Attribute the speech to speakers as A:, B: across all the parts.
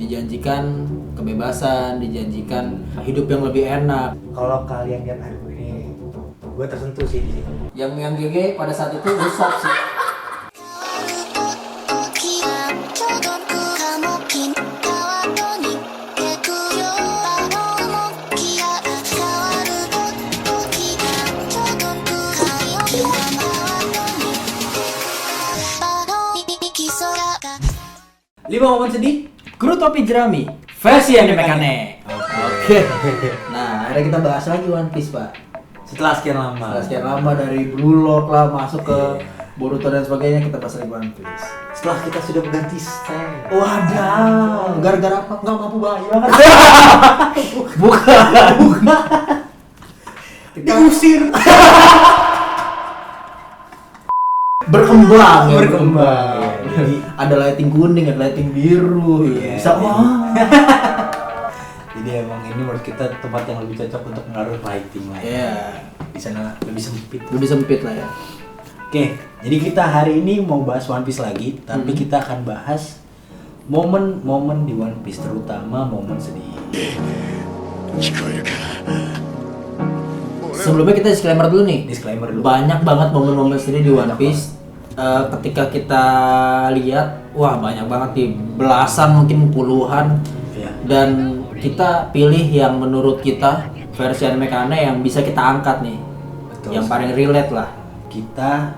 A: dijanjikan kebebasan, dijanjikan hidup yang lebih enak.
B: Kalau kalian lihat aku ini, gue tersentuh sih di sini.
A: Yang GG pada saat itu rusak sih.
B: Lima momen sedih.
A: Kru Topi Jerami versi anime-kane. Oke. Nah, akhirnya kita bahas lagi One Piece, Pak.
B: Setelah sekian lama.
A: Setelah sekian lama dari Blue Lock lah masuk ke Boruto dan sebagainya, kita bahas lagi One Piece.
B: Setelah kita sudah berganti style.
A: Wadah, gara-gara apa? Nggak mampu bayar.
B: Bukan. Diusir.
A: Berkembang.
B: Jadi
A: Ada lighting kuning, ada lighting biru.
B: Iya.
A: Bisa wah.
B: Jadi emang ini menurut kita tempat yang lebih cocok untuk menaruh lighting lah.
A: Iya.
B: Di sana lebih sempit.
A: Lebih sempit lah ya.
B: Oke, jadi kita hari ini mau bahas One Piece lagi, tapi kita akan bahas momen-momen di One Piece, terutama momen sedih.
A: Sebelumnya kita disclaimer dulu nih.
B: Disclaimer dulu.
A: Banyak banget momen-momen sedih di One Piece. Ketika kita lihat, wah banyak banget nih, belasan mungkin puluhan.
B: Iya.
A: Dan kita pilih yang menurut kita versi anime-kane yang bisa kita angkat nih.
B: Betul.
A: Yang paling relate lah.
B: Kita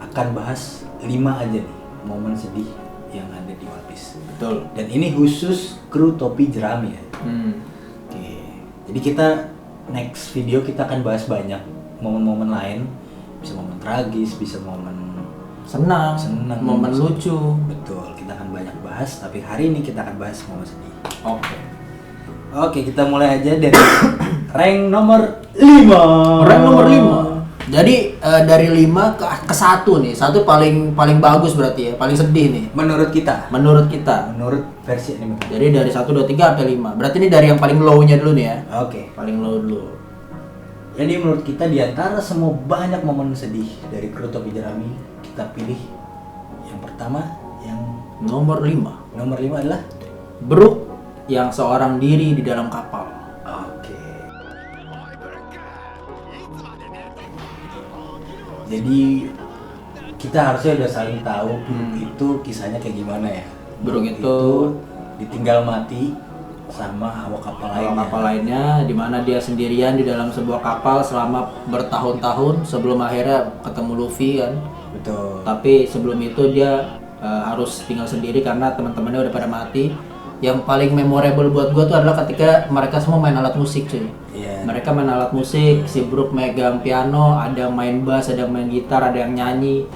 B: akan bahas 5 aja nih momen sedih yang ada di One Piece.
A: Betul.
B: Dan ini khusus kru Topi Jerami ya. Oke. Jadi kita next video kita akan bahas banyak momen-momen lain. Bisa momen tragis, bisa momen
A: Senang, momen lucu.
B: Betul, kita akan banyak bahas, tapi hari ini kita akan bahas momen sedih.
A: Oke.
B: Oke, kita mulai aja dari rank nomor 5.
A: Rank nomor 5. Jadi dari 5 ke 1 nih. 1 paling bagus berarti ya, paling sedih nih.
B: Menurut kita.
A: Menurut kita.
B: Menurut versi anime.
A: Jadi dari 1 2 3 sampai 5. Berarti ini dari yang paling low-nya dulu nih ya.
B: Oke.
A: Paling low dulu.
B: Jadi menurut kita di antara semua banyak momen sedih dari kru Topi Jerami, kita pilih yang pertama, yang
A: Nomor 5.
B: nomor 5 adalah
A: Brook yang seorang diri di dalam kapal.
B: Oke. Jadi kita harusnya udah saling tahu itu kisahnya kayak gimana ya.
A: Brook itu
B: ditinggal mati sama awak kapal lainnya.
A: Kapal lainnya di mana dia sendirian di dalam sebuah kapal selama bertahun-tahun sebelum akhirnya ketemu Luffy kan.
B: Betul.
A: Tapi sebelum itu dia harus tinggal sendiri karena teman-temannya udah pada mati. Yang paling memorable buat gua tuh adalah ketika mereka semua main alat musik cuy.
B: Iya.
A: Mereka main alat musik, si Brook megang piano, ada yang main bass, ada yang main gitar, ada yang nyanyi.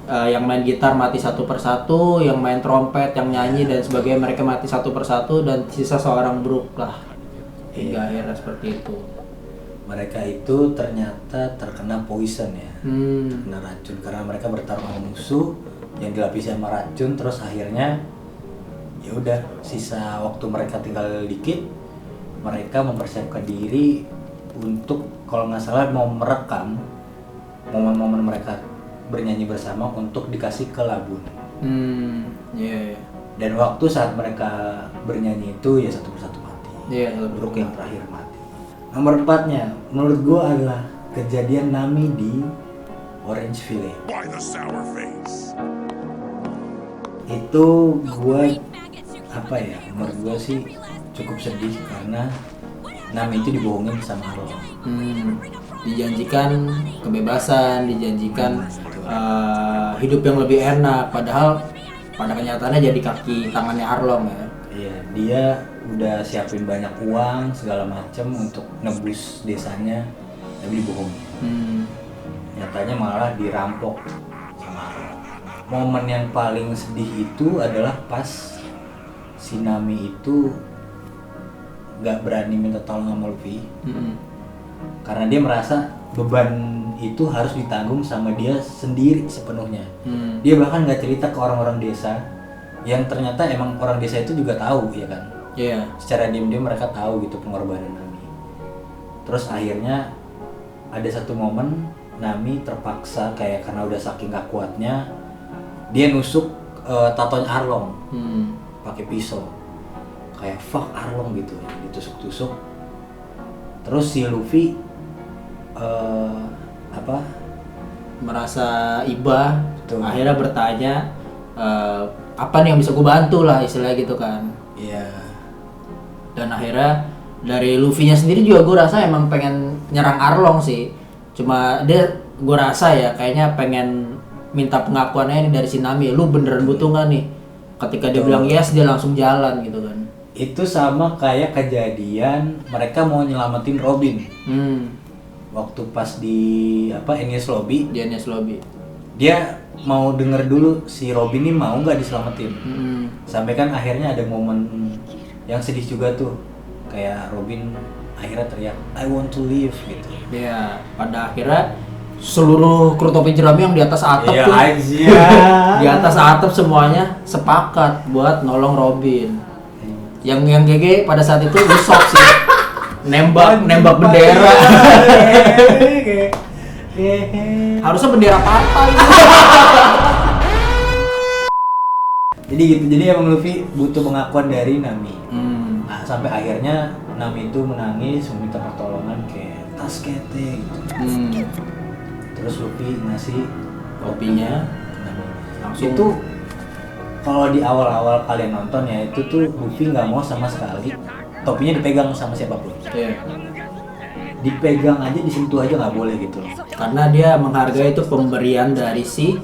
A: Yang main gitar mati satu persatu, yang main trompet, yang nyanyi dan sebagainya mereka mati satu persatu dan sisa seorang Brook lah. Hingga akhirnya seperti itu.
B: Mereka itu ternyata terkena poison ya. Terkena racun karena mereka bertarung sama musuh yang dilapisi sama racun, terus akhirnya ya udah sisa waktu mereka tinggal dikit, mereka mempersiapkan diri untuk kalau nggak salah mau merekam momen-momen mereka bernyanyi bersama untuk dikasih ke Labun.
A: Iya.
B: Dan waktu saat mereka bernyanyi itu ya satu persatu mati.
A: Iya,
B: Brook yang terakhir mati. Nomor 4-nya menurut gua adalah kejadian Nami di Orange Village. Itu gua menurut gua sih cukup sedih karena Nami itu dibohongin sama Arlong.
A: Dijanjikan kebebasan, dijanjikan hidup yang lebih enak, padahal pada kenyataannya jadi kaki tangannya Arlong ya.
B: Iya, dia udah siapin banyak uang segala macem untuk nebus desanya, tapi dibohongin. Nyatanya malah dirampok sama Arlong. Momen yang paling sedih itu adalah pas si Nami itu nggak berani minta tolong sama Luffy. Karena dia merasa beban itu harus ditanggung sama dia sendiri sepenuhnya. Dia bahkan nggak cerita ke orang-orang desa yang ternyata emang orang desa itu juga tahu ya kan.
A: Iya.
B: Secara diam-diam mereka tahu gitu pengorbanan Nami. Terus akhirnya ada satu momen Nami terpaksa kayak karena udah saking gak kuatnya dia nusuk tatonya Arlong pakai pisau. kayak fuck Arlong gitu, ditusuk-tusuk. Terus si Luffy
A: merasa iba,
B: Betul.
A: akhirnya bertanya apa nih yang bisa gue bantu lah istilahnya gitu kan.
B: Iya.
A: Dan akhirnya dari Luffy-nya sendiri juga gue rasa emang pengen nyerang Arlong sih. Cuma dia gue rasa ya kayaknya pengen minta pengakuannya ini dari si Nami. Lu beneran butuh nggak nih? Ketika dia bilang yes, dia langsung jalan gitu kan.
B: Itu sama kayak kejadian mereka mau nyelamatin Robin. Waktu pas di Enies Lobby.
A: Di Enies Lobby.
B: Dia mau denger dulu si Robin ini mau nggak diselamatin. Sampai kan akhirnya ada momen yang sedih juga tuh. Kayak Robin akhirnya teriak, I want to live gitu.
A: Ya, pada akhirnya seluruh kru topi jerami yang di atas atap tuh. Di atas atap semuanya sepakat buat nolong Robin. Yang GG pada saat itu shock sih. Nembak bendera. Harusnya bendera partai.
B: Jadi gitu. Jadi emang Luffy butuh pengakuan dari Nami. Nah, sampai akhirnya Nami itu menangis meminta pertolongan ke Tasukete gitu. Terus Luffy ngasih
A: Topinya
B: ke Nami.
A: langsung.
B: Itu kalau di awal-awal kalian nonton ya, itu tuh Luffy nggak mau sama sekali topinya dipegang sama siapapun. Dipegang aja, disentuh aja nggak boleh gitu loh.
A: Karena dia menghargai itu pemberian dari si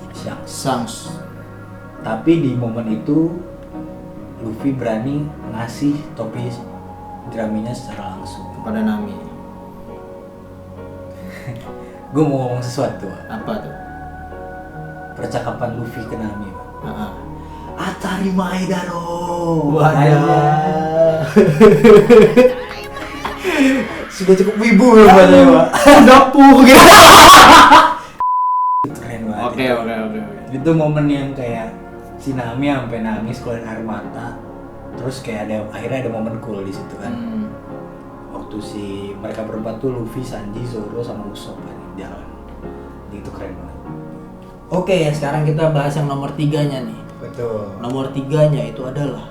A: Shanks.
B: Tapi di momen itu Luffy berani ngasih topi jeraminya secara langsung
A: kepada Nami.
B: Gue mau ngomong sesuatu.
A: Apa tuh?
B: Percakapan Luffy ke Nami.
A: Heeh.
B: Atari Maedaro.
A: Wadah.
B: Sudah cukup wibu ya Pak Dewa.
A: Dapuh gitu.
B: Keren banget.
A: Oke.
B: Itu momen yang kayak si Nami sampai nangis keluarin air mata. Terus kayak akhirnya ada momen cool di situ kan. Waktu mereka berempat tuh Luffy, Sanji, Zoro sama Usopp jalan. Itu keren banget.
A: Oke, sekarang kita bahas yang nomor 3-nya nih.
B: Betul.
A: Nomor 3-nya itu adalah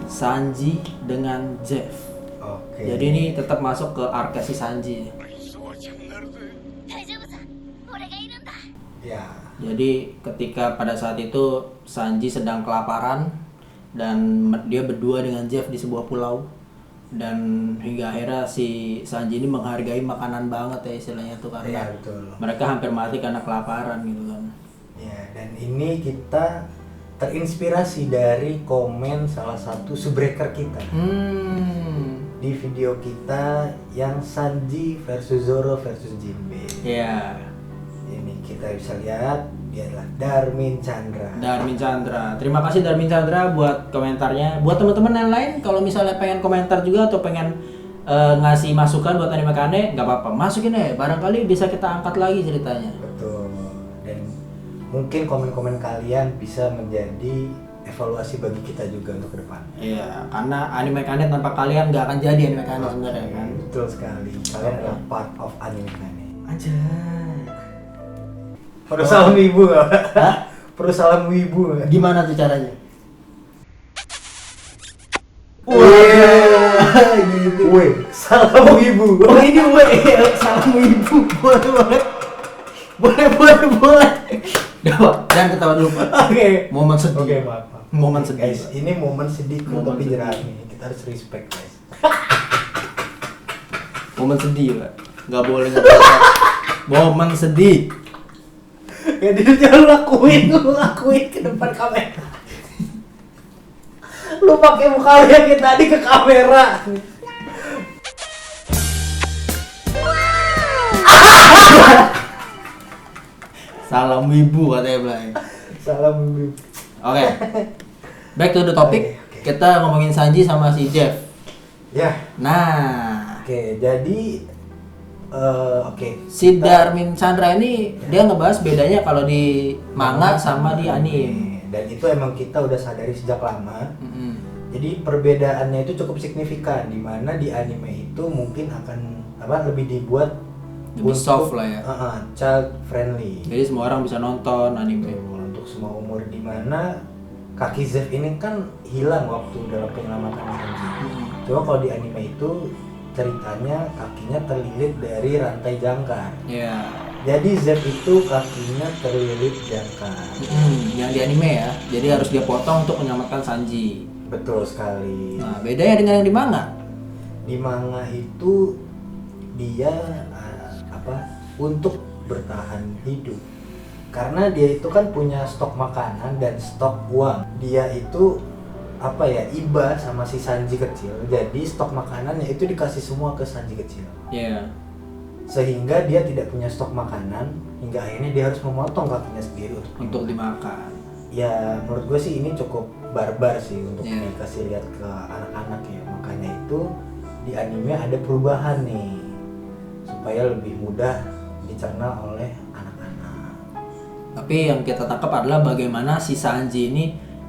A: Sanji dengan Jeff.
B: Oke.
A: Jadi ini tetap masuk ke arc si Sanji.
B: Ya.
A: Jadi ketika pada saat itu Sanji sedang kelaparan dan dia berdua dengan Jeff di sebuah pulau, dan hingga akhirnya si Sanji ini menghargai makanan banget ya istilahnya tuh, karena
B: betul.
A: mereka hampir mati karena kelaparan gitu kan.
B: Ya, dan ini kita terinspirasi dari komen salah satu subbreaker kita. Di video kita yang Sanji versus Zoro versus Jinbe.
A: Ya.
B: Ini kita bisa lihat dia adalah Darmin Chandra.
A: Terima kasih Darmin Chandra buat komentarnya. Buat teman-teman yang lain kalau misalnya pengen komentar juga atau pengen ngasih masukan buat Anime Kane, nggak apa-apa, masukin ya. Barangkali bisa kita angkat lagi ceritanya.
B: Betul. Dan mungkin komen-komen kalian bisa menjadi evaluasi bagi kita juga untuk ke depan.
A: Iya, karena Anime Kane tanpa kalian nggak akan jadi Anime Kane sebenarnya kan.
B: Betul sekali. Kalian adalah part of Anime Kane.
A: Anjay.
B: Perlu salam wibu gak? Hah? Perlu salam wibu gak?
A: Gimana tuh caranya?
B: Weh, salam wibu.
A: Oh ini salam ibu. Boleh. Jangan ketawa dulu Pak.
B: Oke.
A: Momen sedih.
B: Oke, maaf.
A: Momen sedih.
B: Guys, ini momen sedih
A: Momen
B: tapi
A: sedih.
B: jerami. Kita harus respect, guys.
A: Momen sedih Pak. Nggak boleh. Momen sedih.
B: Ya jangan lakuin ke depan kamera. Lu pakai muka lu yang kayak tadi ke kamera.
A: Salam wibu katanya Blay.
B: Salam wibu.
A: Oke. Back to the topic.
B: Oke.
A: Kita ngomongin Sanji sama si Jeff.
B: Ya.
A: Nah,
B: Oke, jadi
A: si Darmin Chandra ini dia ngebahas bedanya kalau di manga sama di anime.
B: Dan itu emang kita udah sadari sejak lama.
A: Mm-mm.
B: Jadi perbedaannya itu cukup signifikan, di mana di anime itu mungkin akan lebih dibuat
A: Lebih soft lah ya.
B: Child friendly.
A: Jadi semua orang bisa nonton anime.
B: Untuk semua umur, di mana kaki Zeff ini kan hilang waktu dalam penyelamatan Sanji.
C: Cuma kalau di anime itu ceritanya kakinya terlilit dari rantai jangkar.
A: Iya.
C: Jadi Zeff itu kakinya terlilit jangkar.
A: Yang di anime ya. Jadi harus dia potong untuk menyelamatkan Sanji.
C: Betul sekali.
A: Nah, bedanya dengan yang di manga.
C: Di manga itu dia untuk bertahan hidup. Karena dia itu kan punya stok makanan dan stok uang. Dia itu iba sama si Sanji kecil. Jadi stok makanannya itu dikasih semua ke Sanji kecil.
A: Iya.
C: Sehingga dia tidak punya stok makanan hingga akhirnya dia harus memotong kakinya sendiri
A: untuk dimakan.
C: Ya menurut gue sih ini cukup barbar sih untuk
A: Yeah.
C: dikasih lihat ke anak-anak ya. Makanya itu di anime ada perubahan nih supaya lebih mudah dicerna oleh anak-anak.
A: Tapi yang kita tangkap adalah bagaimana si Sanji ini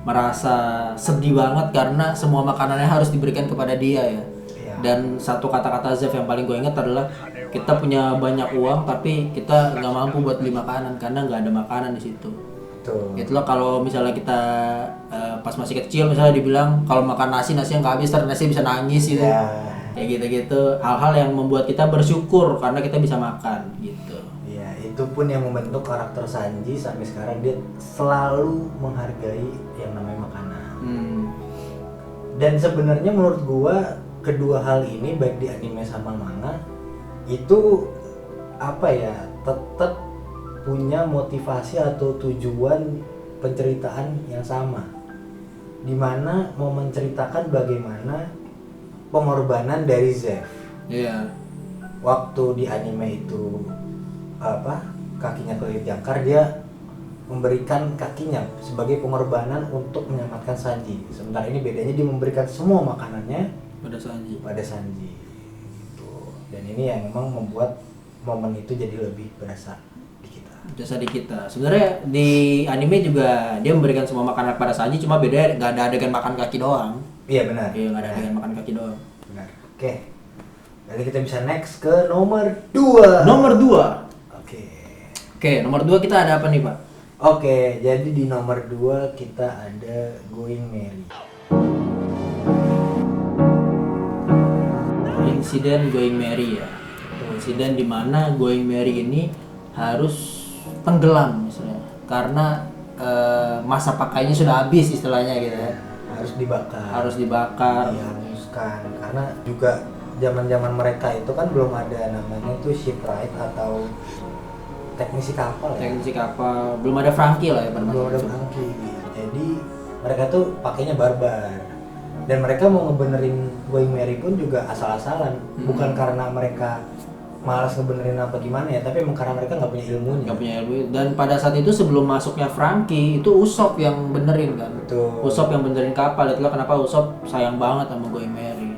A: merasa sedih banget karena semua makanannya harus diberikan kepada dia ya.
C: Iya.
A: Dan satu kata-kata Zeff yang paling gue ingat adalah kita punya banyak uang tapi kita nggak mampu buat beli makanan karena nggak ada makanan di situ.
C: Betul.
A: Gitu loh, kalau misalnya kita pas masih kecil misalnya dibilang kalau makan nasinya nggak habis, terus nasi bisa nangis gitu.
C: Ya.
A: Kayak gitu-gitu, hal-hal yang membuat kita bersyukur karena kita bisa makan gitu.
C: Ya, itu pun yang membentuk karakter Sanji sampai sekarang dia selalu menghargai yang namanya makanan. Dan sebenarnya menurut gua kedua hal ini baik di anime sama manga itu tetap punya motivasi atau tujuan penceritaan yang sama, dimana mau menceritakan bagaimana pengorbanan dari Zeff.
A: Iya.
C: Waktu di anime itu kakinya kelilit jangkar, dia memberikan kakinya sebagai pengorbanan untuk menyelamatkan Sanji. Sementara ini bedanya dia memberikan semua makanannya pada Sanji. Gitu. Dan ini yang memang membuat momen itu jadi lebih berasa di kita.
A: Sebenarnya di anime juga dia memberikan semua makanan pada Sanji, cuma beda nggak ada adegan makan kaki doang.
C: Iya benar.
A: Iya, nggak ada adegan makan kaki doang.
C: Benar. Oke. Jadi kita bisa next ke nomor 2.
A: Nomor 2.
C: Oke,
A: nomor 2 kita ada apa nih, Pak?
C: Oke, jadi di nomor 2 kita ada Going Merry.
A: Insiden Going Merry ya. Insiden di mana Going Merry ini harus tenggelam misalnya karena masa pakainya sudah habis istilahnya gitu ya.
C: Harus dibakar. Dihanguskan karena juga zaman-zaman mereka itu kan belum ada namanya tuh shipwright atau teknisi kapal.
A: Belum ada Franky lah ya pada
C: belum ada Franky. Jadi mereka tuh pakainya barbar. Dan mereka mau ngebenerin Going Merry pun juga asal-asalan. Bukan karena mereka malas ngebenerin apa gimana ya, tapi emang karena mereka nggak punya ilmunya.
A: Dan pada saat itu sebelum masuknya Franky itu Usopp yang benerin kan.
C: Betul.
A: Usopp yang benerin kapal. Itulah kenapa Usopp sayang banget sama Going Merry.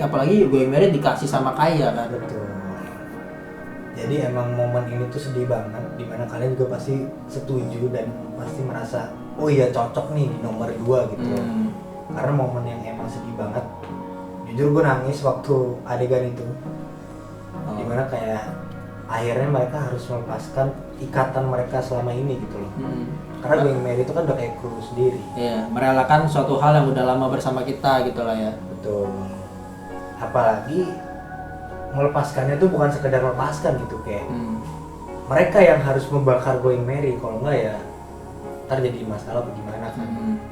A: Apalagi Going Merry dikasih sama Kaya kan.
C: Betul. Jadi emang momen ini tuh sedih banget, dimana kalian juga pasti setuju dan pasti merasa oh iya cocok nih di nomor 2 gitu. Karena momen yang emang sedih banget. Jujur gue nangis waktu adegan itu. Dimana kayak akhirnya mereka harus melepaskan ikatan mereka selama ini gitu loh. Karena Going Merry itu kan udah kayak kru sendiri.
A: Iya, merelakan suatu hal yang udah lama bersama kita gitu lah ya.
C: Betul. Apalagi melepaskannya tuh bukan sekedar melepaskan gitu kayak mereka yang harus membakar Going Merry, kalau enggak ya ntar jadi masalah bagaimana kan.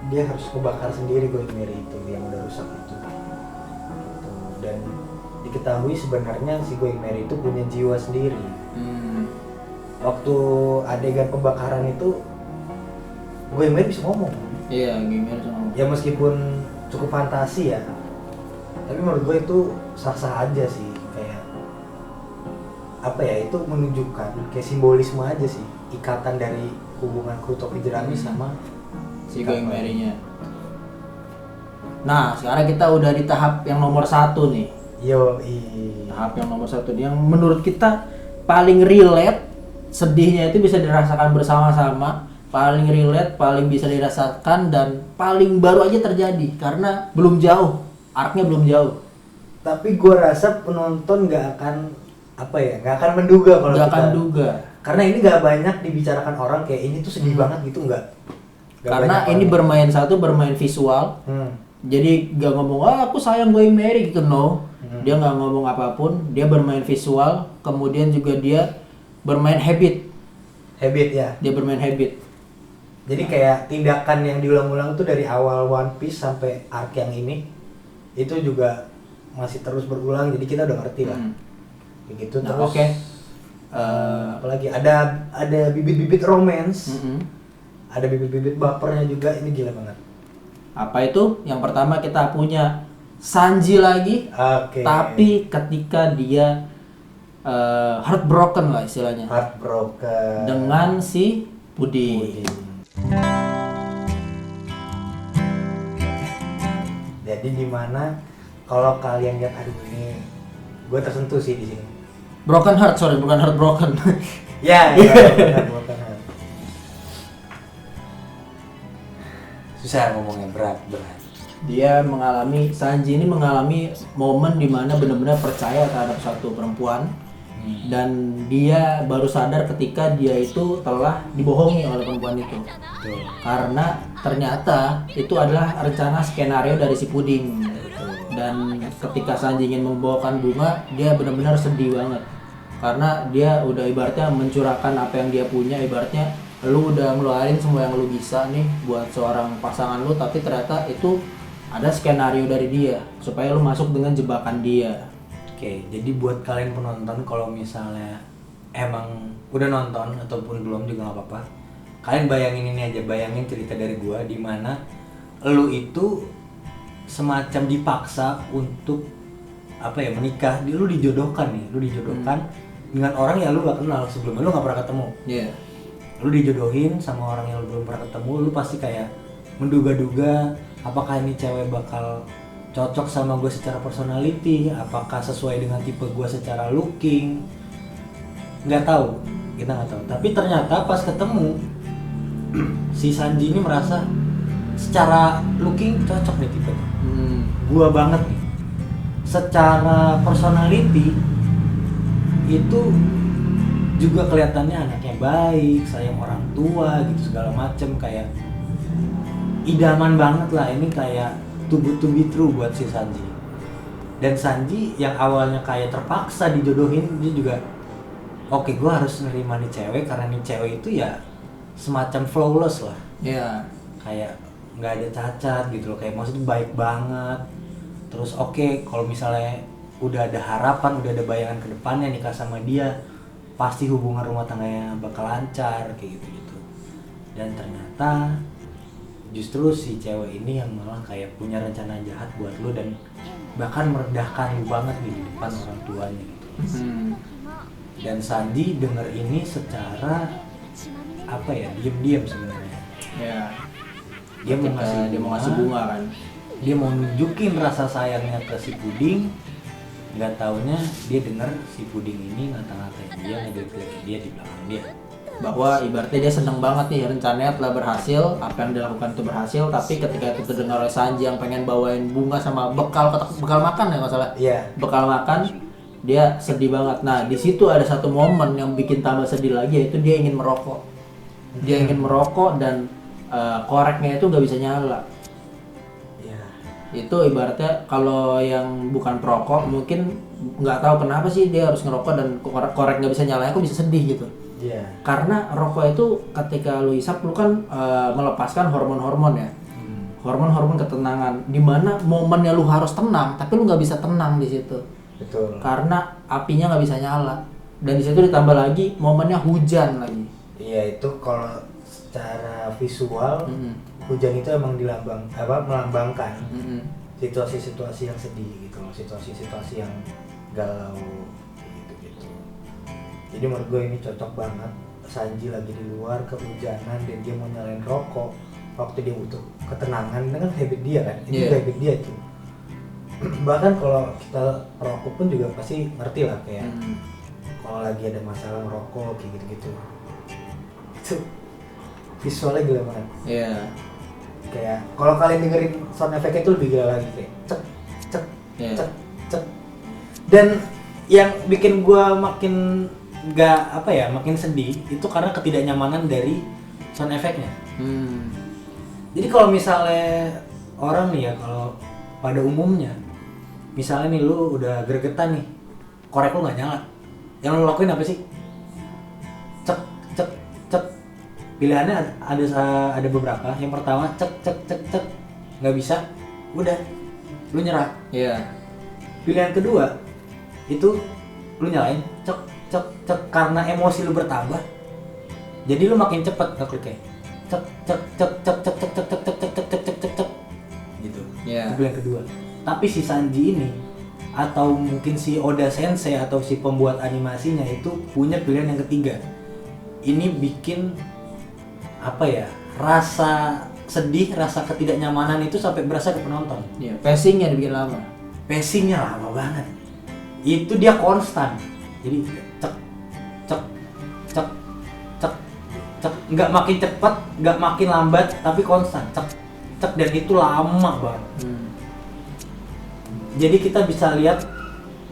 C: Dia harus membakar sendiri Going Merry itu yang udah rusak itu gitu. Dan diketahui sebenarnya si Going Merry itu punya jiwa sendiri. Waktu adegan pembakaran itu Going Merry bisa ngomong.
A: Iya, Going Merry bisa ngomong.
C: Ya meskipun cukup fantasi ya, tapi menurut gue itu sah-sah aja sih. Itu menunjukkan kayak simbolisme aja sih, ikatan dari hubungan kru topi jerami sama
A: si Going Merry-nya. Nah, sekarang kita udah di tahap yang nomor 1 nih. Tahap yang nomor 1 yang menurut kita paling relate, sedihnya itu bisa dirasakan bersama-sama, paling relate, paling bisa dirasakan dan paling baru aja terjadi karena belum jauh, arc-nya belum jauh.
C: Tapi gue rasa penonton nggak akan menduga kalau
A: nggak
C: kita
A: akan duga
C: karena ini nggak banyak dibicarakan orang kayak ini tuh sedih banget gitu, nggak
A: karena ini bermain visual, Jadi gak ngomong aku sayang going Mary gitu, no. Dia nggak ngomong apapun, dia bermain visual, kemudian juga dia bermain habit.
C: Ya.
A: Dia bermain habit.
C: Jadi kayak tindakan yang diulang-ulang tuh dari awal One Piece sampai arc yang ini itu juga masih terus berulang, jadi kita udah ngerti lah. Kayak gitu.
A: Nah,
C: terus.
A: oke.
C: Apalagi ada bibit-bibit romance. Ada bibit-bibit bapernya juga, ini gila banget.
A: Apa itu? Yang pertama kita punya Sanji lagi, tapi ketika dia heartbroken lah istilahnya.
C: Heartbroken.
A: Dengan si Puding.
C: Jadi dimana kalau kalian lihat aduh ini, gue tersentuh sih di sini.
A: Broken heart, sorry, bukan heartbroken.
C: Ya, broken heart. Susah ngomongnya, berat.
A: Sanji ini mengalami momen dimana benar-benar percaya terhadap satu perempuan dan dia baru sadar ketika dia itu telah dibohongi oleh perempuan itu. Karena ternyata itu adalah rencana skenario dari si Puding. Dan ketika Sanji ingin membawakan bunga, dia benar-benar sedih banget karena dia udah ibaratnya mencurahkan apa yang dia punya, ibaratnya lu udah ngeluarin semua yang lu bisa nih buat seorang pasangan lu, tapi ternyata itu ada skenario dari dia supaya lu masuk dengan jebakan dia.
C: Oke, jadi buat kalian penonton, kalau misalnya emang udah nonton ataupun belum juga nggak apa-apa, kalian bayangin ini aja, bayangin cerita dari gua di mana lu itu semacam dipaksa untuk menikah, lu dijodohkan dengan orang yang lu gak kenal sebelumnya, lu gak pernah ketemu. Lu dijodohin sama orang yang lu belum pernah ketemu, lu pasti kayak menduga-duga apakah ini cewek bakal cocok sama gue secara personality, apakah sesuai dengan tipe gue secara looking, kita nggak tahu. Tapi ternyata pas ketemu si Sanji ini merasa secara looking cocok nih tipenya, gua banget nih. Secara personality itu juga kelihatannya anaknya baik, sayang orang tua gitu segala macem, kayak idaman banget lah. Ini kayak too good to be true buat si Sanji. Dan Sanji yang awalnya kayak terpaksa dijodohin, dia juga oke, gue harus nerima nih cewek karena nih cewek itu ya semacam flawless lah. Kayak nggak ada cacat gitu loh, kayak maksudnya baik banget. Terus oke, kalau misalnya udah ada harapan, udah ada bayangan ke depannya nikah sama dia, pasti hubungan rumah tangganya bakal lancar kayak gitu. Dan ternyata justru si cewek ini yang malah kayak punya rencana jahat buat lu dan bahkan merendahkan lu banget nih di depan orang tuanya gitu. Dan Sanji denger ini secara diam-diam sebenarnya. Dia mau ngasih bunga kan. Dia mau nunjukin rasa sayangnya ke si Puding. Nggak taunya dia denger si Puding ini ngata-ngatain dia, ngejelek-jelekin dia di belakang dia.
A: Bahwa ibaratnya dia seneng banget nih rencananya telah berhasil, apa yang dilakukan itu berhasil, tapi ketika itu terdengar oleh Sanji yang pengen bawain bunga sama bekal makan ya nggak salah. Bekal makan, dia sedih banget. Nah di situ ada satu momen yang bikin tambah sedih lagi, yaitu dia ingin merokok. Dia ingin merokok dan koreknya itu nggak bisa nyala. Itu ibaratnya kalau yang bukan perokok mungkin nggak tahu kenapa sih dia harus ngerokok dan korek nggak bisa nyala, aku bisa sedih gitu. Karena rokok itu ketika lu isap lu kan melepaskan hormon-hormon ya, hormon-hormon ketenangan, dimana momennya lu harus tenang tapi lu nggak bisa tenang di situ.
C: Betul.
A: Karena apinya nggak bisa nyala dan di situ ditambah lagi momennya hujan lagi.
C: Iya, itu kalau secara visual hujan itu emang melambangkan situasi-situasi yang sedih gitu, situasi-situasi yang galau gitu. Jadi menurut gue ini cocok banget. Sanji lagi di luar kehujanan dan dia mau nyalain rokok waktu dia butuh ketenangan, dengan habit dia kan, itu habit dia tuh. Bahkan kalau kita perokok pun juga pasti ngerti lah kayak kalau lagi ada masalah ngerokok kayak gitu-gitu. Itu visualnya gila banget. Kayak kalau kalian dengerin sound effect-nya itu lebih gila lagi, kayak cek cek cek cek. Dan yang bikin gua makin makin sedih itu karena ketidaknyamanan dari sound effect-nya. Jadi kalau misalnya orang nih ya, kalau pada umumnya misalnya nih lu udah gregetan nih, korek lu nggak nyala, yang lu lakuin apa sih? Cek cek cek. Pilihannya ada beberapa. Yang pertama cek cek cek cek, nggak bisa, udah lu nyerah.
A: Iya.
C: Pilihan kedua itu lu nyalain cek cek cek, karena emosi lu bertambah, jadi lu makin cepet ngekliknya. Cek cek cek cek cek cek cek cek cek cek cek cek cek cek gitu.
A: Iya.
C: Itu pilihan kedua. Tapi si Sanji ini atau mungkin si Oda Sensei atau si pembuat animasinya itu punya pilihan yang ketiga. Ini bikin apa ya, rasa sedih, rasa ketidaknyamanan itu sampai berasa ke penonton.
A: Iya, pacingnya dibikin lama.
C: Pacingnya lama banget. Itu dia konstan. Jadi cek cek cek cek cek, nggak makin cepat, nggak makin lambat, tapi konstan cek cek, dan itu lama banget. Jadi kita bisa lihat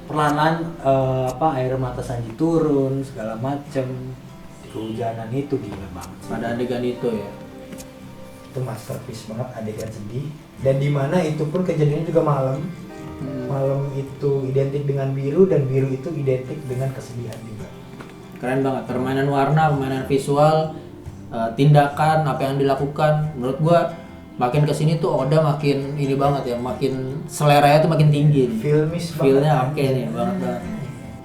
C: perlahan air mata Sanji turun segala macem, kehujanan itu gila banget sih.
A: Pada adegan itu ya.
C: Itu masterpiece banget, adegan sedih, dan dimana itu pun kejadiannya juga malam. Malam itu identik dengan biru, dan biru itu identik dengan kesedihan juga.
A: Keren banget, permainan warna, permainan visual, tindakan apa yang dilakukan. Menurut gua makin kesini tuh Oda makin ini banget ya, makin seleranya tuh makin tinggi.
C: Filmis banget.
A: Feelnya oke nih, banget.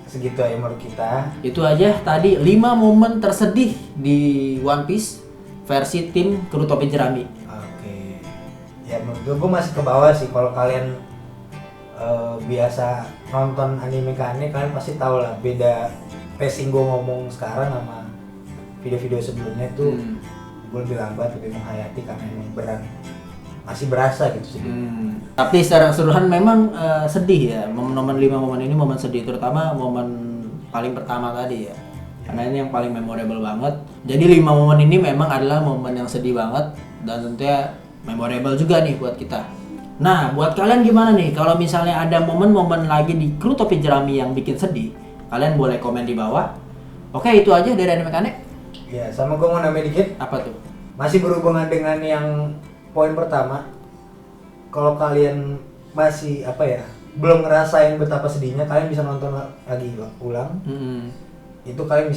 C: Segitu aja menurut kita.
A: Itu aja tadi 5 momen tersedih di One Piece versi tim kru topi jerami.
C: Oke. Ya menurut gue masih ke bawah sih. Kalau kalian biasa nonton anime kane, kalian pasti tahu lah beda pacing gue ngomong sekarang sama video-video sebelumnya tuh. Gue lebih lambat, lebih menghayati karena emang masih berasa gitu sih.
A: Tapi secara keseluruhan memang sedih ya, momen-momen 5 momen ini momen sedih, terutama momen paling pertama tadi ya, karena ini yang paling memorable banget. Jadi 5 momen ini memang adalah momen yang sedih banget dan tentunya memorable juga nih buat kita. Nah, buat kalian gimana nih kalau misalnya ada momen-momen lagi di kru topi jerami yang bikin sedih, kalian boleh komen di bawah. Oke, itu aja dari Anime Kane.
C: Ya, sama gue mau nambahin dikit.
A: Apa tuh?
C: Masih berhubungan dengan yang poin pertama. Kalau kalian masih belum ngerasain betapa sedihnya, kalian bisa nonton lagi ulang. Itu kalian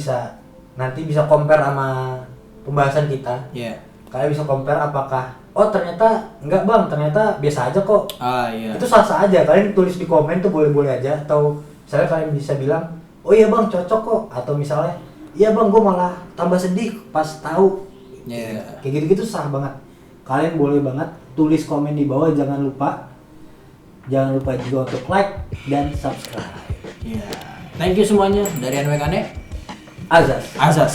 C: nanti bisa compare sama pembahasan kita.
A: Iya.
C: Kalian bisa compare apakah ternyata enggak bang, ternyata biasa aja kok.
A: Iya.
C: Itu sah-sah aja. Kalian tulis di komen tuh boleh-boleh aja. Atau misalnya kalian bisa bilang, oh iya bang cocok kok. Atau misalnya, iya bang gue malah tambah sedih pas tahu. Kayak gitu-gitu sah banget. Kalian boleh banget tulis komen di bawah. Jangan lupa juga untuk like dan subscribe.
A: Thank you semuanya dari Anime Kane.
C: Azas.
A: Azas.